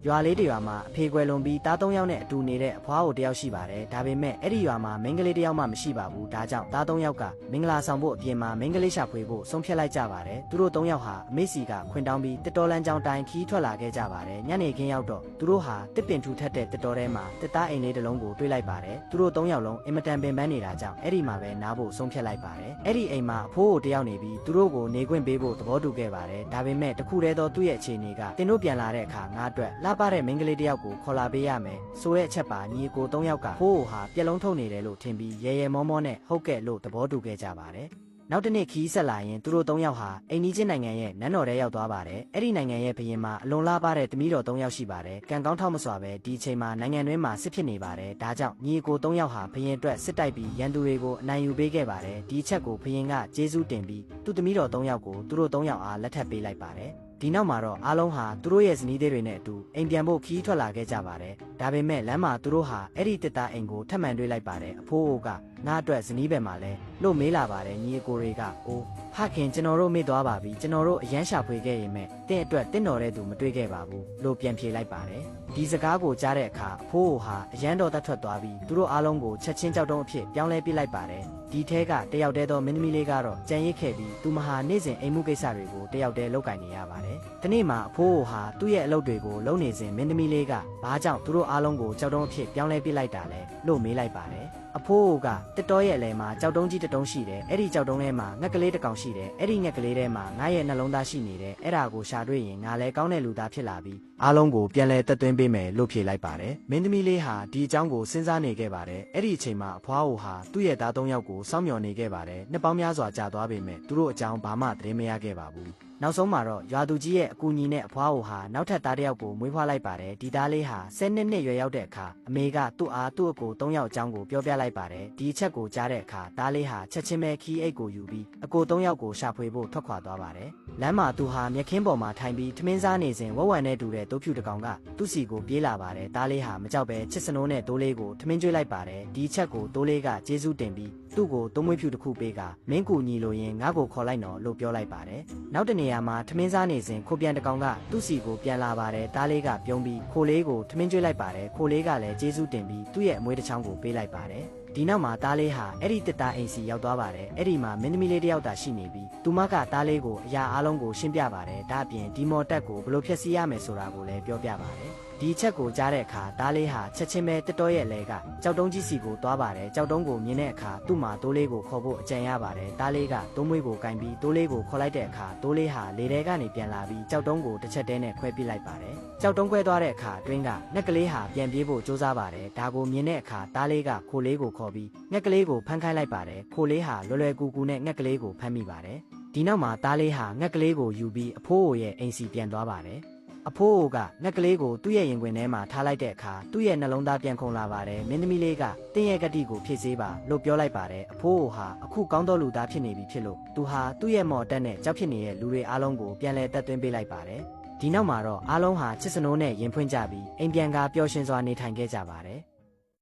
ရွာလေးတွေရွာမှာအဖေကွယ်လွန်ပြီးသား3ယောက်နဲ့အတူနေတဲ့အဖွားကိုတယောက်ရှိပါတယ်ဒါပေမဲ့အဲ့ဒီရွာမှာမိန်းကလေးတယောက်မှမရှိပါဘူးဒါကြောင့်သား3ယောက်ကမင်္ဂလာဆောင်ဖို့အပြင်မှာမိန်းကလေးရှာဖွေဖို့ဆုံးဖြတ်လိုက်ကြပါတယ်သူတို့3ယောက်ဟာအမေစီကခွင်တောင်းပြီးတစ်တော်လန်းကြောင်းတိုင်းခီးထွက်လာခဲ့ကြပါတယ်ညနေခင်းရောက်တော့သူတို့ဟာတစ်ပင်ထူထပ်တဲ့တစ်တော်ထဲမှာတစ်သားအိမ်လေးတစ်လုံးကိုတွေ့လိုက်ပါတယ်သူတို့3ယောက်လုံးအင်မတန်ပင်ပန်းနေတာကြောင့်အဲ့ဒီမှာပဲနားဖို့ဆုံးဖြတ်လိုက်ပါတယ်အဲ့ဒီအိမ်မှာအဖိုးကိုတယောက်နေပြီးသူတို့ကိုနေခွင့်ပေးဖို့သဘောတူခဲ့ပါတယ်ဒါပေမဲ့တခုတည်းသောသူ့ရဲ့အခြေအနေကတင်တို့ပြန်လာတဲ့အခါငါအတွက်လှပတဲ့မိန်းကလေးတယောက်ကိုခေါ်လာပေးရမယ်ဆိုတဲ့အချက်ပါညီကို3ယောက်ကဖိုးဟာပြက်လုံးထုတ်နေတယ်လို့ထင်ပြီးရဲရဲမောမောနဲ့ဟုတ်ကဲ့လို့သဘောတူခဲ့ကြပါတယ်နောက်တစ်နေ့ခီးဆက်လာရင်သူတို့3ယောက်ဟာအိမ်နီးချင်းနိုင်ငံရဲ့နန်းတော်ထဲရောက်သွားပါတယ်အဲ့ဒီနိုင်ငံရဲ့ဘုရင်မှာအလွန်လားပါတဲ့တမီးတော်3ယောက်ရှိပါတယ်ကံကောင်းထောက်မစွာပဲဒီအချိန်မှာနိုင်ငံတွင်းမှာစစ်ဖြစ်နေပါတယ်ဒါကြောင့်ညီကို3ယောက်ဟာဘုရင်အတွက်စစ်တိုက်ပြီးရန်သူတွေကိုအနိုင်ယူပေးခဲ့ပါတယ်ဒီအချက်ကိုဘုရင်ကကျေးဇူးတင်ပြီးသူ့တမီးတော်3ယောက်ကိုသူတို့3ယောက်အားလက်ထပ်ပေးလိုက်ပါတယ်ဒီနောက်မှာတော့အားလုံးဟာသူတို့ရဲ့ဇနီးတွေနဲ့အတူအိမ်ပြန်ဖို့ခီးထွက်လာခဲ့ကြပါတယ်ဒါပေမဲ့လမ်းမှာသူတို့ဟာအဲ့ဒီတစ်သားအိမ်ကိုထပ်မံတွေ့လိုက်ပါတယ်အဖိုးအိုကငါအတွက်ဇနီးဘက်မှာလဲလို့မေးလာပါတယ်ညီအကိုတွေကအိုးဖခင်ကျွန်တော်တို့မေ့သွားပါပြီကျွန်တော်တို့အရန်ရှာဖွေခဲ့ရင်မဲ့တင့်အတွက်တင့်တော်တဲ့သူမတွေ့ခဲ့ပါဘူးလို့ပြန်ဖြေလိုက်ပါတယ်ဒီစကားကိုကြားတဲ့အခါအဖိုးအိုဟာအရန်တော်သက်ထွက်သွားပြီးသူတို့အားလုံးကိုချက်ချင်းကြောက်တုံးအဖြစ်ပြောင်းလဲပြလိုက်ပါတယ်ဒီထဲကတယောက်တည်းသောမင်းသမီးလေးကတော့ကြံရစ်ခဲ့ပြီးသူမဟာနေ့စဉ်အိမ်မှုကိစ္စတွေကိုတယောက်တည်းလုပ်ကင်နေရပါတယ်ဒီနေ့မှာအဖိုးအိုဟာသူ့ရဲ့အလုပ်တွေကိုလုပ်နေစဉ်မင်းသမီးလေးကဘာကြောင့်သူတို့အားလုံးကိုကြောက်တုံးအဖြစ်ပြောင်းလဲပြလိုက်တာလဲလို့မေးလိုက်ပါတယ်အဖိုးအိုကတစ်တော်ရဲ့အလဲမှာကြောက်တုံးကြီးတစ်တုံးရှိတယ်အဲ့ဒီကြောက်တုံးထဲမှာငှက်ကလေးတစ်ကောင်ရှိတယ်အဲ့ဒီငှက်ကလေးထဲမှာငါရဲ့နှလုံးသားရှိနေတယ်အဲ့ဒါကိုရှာတွေ့ရင်ငါလည်းကောင်းတဲ့လူသားဖြစ်လာပြီးအားလုံးကိုပြန်လဲတက်သွင်းပေးမယ်လို့ဖြေလိုက်ပါတယ်မင်းသမီးလေးဟာဒီအကြောင်းကိုစဉ်းစားနေခဲ့ပါတယ်အဲ့ဒီအချိန်မှာအဖွားအိုဟာသူ့ရဲ့သား3ယောက်ကိုစောင့်မျှော်နေခဲ့ပါတယ်နှစ်ပေါင်းများစွာကြာသွားပေမဲ့သူတို့အကြောင်းဘာမှသတင်းမရခဲ့ပါဘူးနောက်ဆုံးမှာတော့ရွာသူကြီးရဲ့အကူအညီနဲ့အဖွားအိုဟာနောက်ထပ်သားတစ်ယောက်ကိုမွေးဖွားလိုက်ပါတယ်ဒီသားလေးဟာ12နှစ်ရွယ်ရောက်တဲ့အခါအမေကသူ့အားသူ့အကို3ယောက်အကြောင်းကိုပြောပြလိုက်ပါတယ်ဒီအချက်ကိုကြားတဲ့အခါသားလေးဟာချက်ချင်းပဲခီးအိတ်ကိုယူပြီးအကို3ယောက်ကိုရှာဖွေဖို့ထွက်ခွာသွားပါတယ်လမ်းမှာသူဟာမြက်ခင်းပေါ်မှာထိုင်ပြီးထမင်းစားနေစဉ်ဝက်ဝံနဲ့တူတဲ့တိုးဖြူတစ်ကောင်ကသူ့စီကိုပြေးလာပါတယ်သားလေးဟာမကြောက်ပဲချစ်စနိုးနဲ့တိုးလေးကိုထမင်းကျွေးလိုက်ပါတယ်ဒီအချက်ကိုတိုးလေးကကျေးဇူးတင်ပြီးသူ့ကိုတိုးမွေးဖြူတစ်ခုပေးကမင်းကူညီလို့ရင်ငါ့ကိုခေါ်လိုက်နော်လို့ပြောလိုက်ပါတယ်နောက်တနေရာမှာထမင်းစားနေစဉ်ခိုပြန်တစ်ကောင်ကသူ့စီကိုပြန်လာပါတယ်သားလေးကပြုံးပြီးခိုလေးကိုထမင်းကျွေးလိုက်ပါတယ်ခိုလေးကလည်းကျေးဇူးတင်ပြီးသူ့ရဲ့အမွေးတစ်ချောင်းကိုပေးလိုက်ပါတယ်ဒီနောက်မှာသားလေးဟာအဲ့ဒီတစ်သားအိမ်စီရောက်သွားပါတယ်အဲ့ဒီမှာမင်းသမီးလေးတယောက်သာရှိနေပြီးသူမကသားလေးကိုအရာအလုံးကိုရှင်းပြပါတယ်ဒါအပြင်ဒီမော်တက်ကိုဘယ်လိုဖျက်ဆီးရမယ်ဆိုတာကိုလည်းပြောပြပါတယ်ဒီအချက်ကိုကြားတဲ့အခါသားလေးဟာချက်ချင်းပဲတစ်တော်ရဲ့လဲကကြောက်တုံးကြီးစီကိုသွားပါတယ်ကြောက်တုံးကိုမြင်တဲ့အခါသူ့မှာတိုးလေးကိုခေါ်ဖို့အကြံရပါတယ်သားလေးကတိုးမွေးကိုကင်ပြီးတိုးလေးကိုခေါ်လိုက်တဲ့အခါတိုးလေးဟာလေထဲကနေပြန်လာပြီးကြောက်တုံးကိုတစ်ချက်တည်းနဲ့ခွဲပစ်လိုက်ပါတယ်ကြောက်တုံးခွဲသွားတဲ့အခါအတွင်းကငှက်ကလေးဟာပြန်ပြေးဖို့ကြိုးစားပါတယ်ဒါကိုမြင်တဲ့အခါသားလေးကခိုလေးကိုခေါ်ပြီးငှက်ကလေးကိုဖမ်းခိုင်းလိုက်ပါတယ်ခိုလေးဟာလွယ်လွယ်ကူကူနဲ့ငှက်ကလေးကိုဖမ်းမိပါတယ်ဒီနောက်မှာသားလေးဟာငှက်ကလေးကိုယူပြီးအဖိုးအိုရဲ့အိမ်စီပြန်သွားပါတယ်အဖိုးအိုကငှက်ကလေးကိုသူ့ရဲ့ရင်ခွင်ထဲမှာထားလိုက်တဲ့အခါသူ့ရဲ့နှလုံးသားပြန်ခုန်လာပါတယ်မင်းသမီးလေးကတင်းရဲ့ကတိကိုဖြည့်ဆည်းပါလို့ပြောလိုက်ပါတယ်အဖိုးအိုဟာအခုကောင်းသောလူသားဖြစ်နေပြီဖြစ်လို့သူဟာသူ့ရဲ့မော်တက်နဲ့ကြောက်ဖြစ်နေတဲ့လူတွေအားလုံးကိုပြန်လဲတက်သွင်းပေးလိုက်ပါတယ်ဒီနောက်မှာတော့အားလုံးဟာချစ်စနိုးနဲ့ရင်ဖွင့်ကြပြီးအိမ်ပြန်ကပျော်ရွှင်စွာနေထိုင်ခဲ့ကြပါတယ်